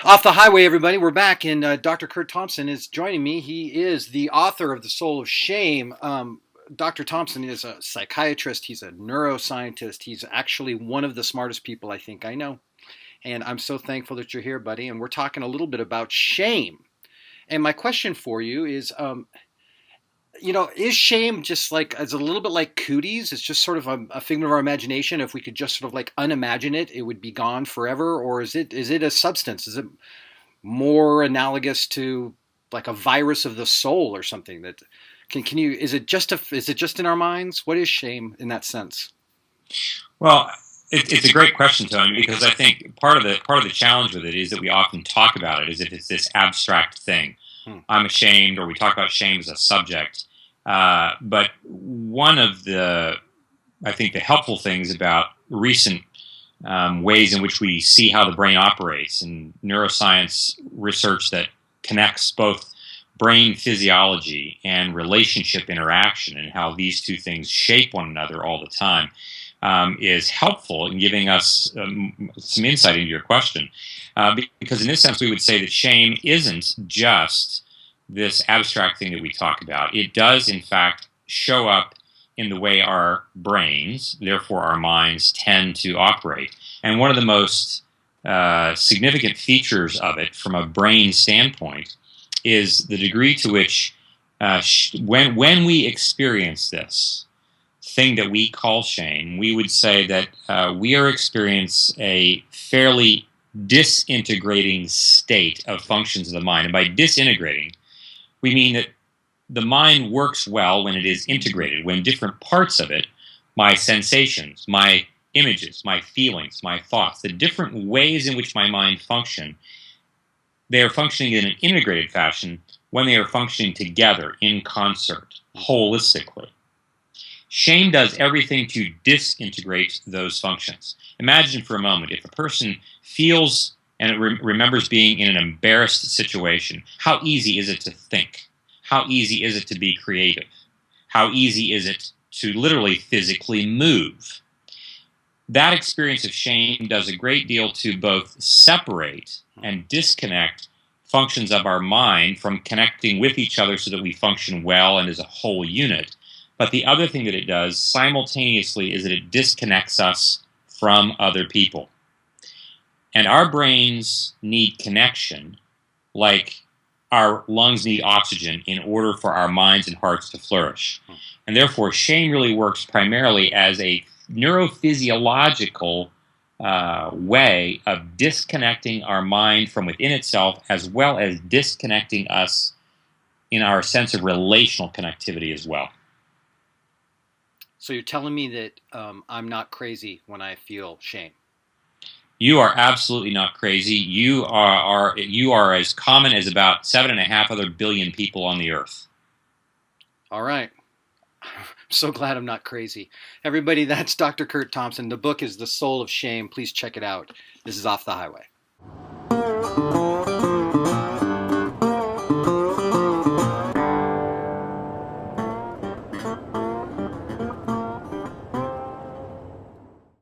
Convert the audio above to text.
Off the highway, everybody. We're back, and Dr. Curt Thompson is joining me. He is the author of The Soul of Shame. Dr. Thompson is a psychiatrist. He's a neuroscientist. He's actually one of the smartest people I think I know. And I'm so thankful that you're here, buddy. And we're talking a little bit about shame. And my question for you is, is shame just like, it's a little bit like cooties? It's just sort of a figment of our imagination. If we could just sort of like unimagine it, it would be gone forever. Or is it a substance? Is it more analogous to like a virus of the soul or something that can you is it just in our minds? What is shame in that sense? Well, it's a great question, Tony, because I think part of the challenge with it is that we often talk about it as if it's this abstract thing. Hmm. I'm ashamed, or we talk about shame as a subject. But one of I think, the helpful things about recent ways in which we see how the brain operates, and neuroscience research that connects both brain physiology and relationship interaction and how these two things shape one another all the time, is helpful in giving us some insight into your question. Because in this sense, we would say that shame isn't just this abstract thing that we talk about. It does, in fact, show up in the way our brains, therefore our minds, tend to operate. And one of the most significant features of it from a brain standpoint is the degree to which when we experience this thing that we call shame, we would say that we are experiencing a fairly disintegrating state of functions of the mind. And by disintegrating, we mean that the mind works well when it is integrated, when different parts of it, my sensations, my images, my feelings, my thoughts, the different ways in which my mind function, they are functioning in an integrated fashion when they are functioning together in concert, holistically. Shame does everything to disintegrate those functions. Imagine for a moment if a person feels and remembers being in an embarrassed situation. How easy is it to think? How easy is it to be creative? How easy is it to literally physically move? That experience of shame does a great deal to both separate and disconnect functions of our mind from connecting with each other so that we function well and as a whole unit. But the other thing that it does simultaneously is that it disconnects us from other people. And our brains need connection like our lungs need oxygen in order for our minds and hearts to flourish. And therefore, shame really works primarily as a neurophysiological way of disconnecting our mind from within itself, as well as disconnecting us in our sense of relational connectivity as well. So you're telling me that I'm not crazy when I feel shame? You are absolutely not crazy. You are as common as about 7.5 other billion people on the earth. All right. I'm so glad I'm not crazy. Everybody, that's Dr. Curt Thompson. The book is The Soul of Shame. Please check it out. This is Off the Highway.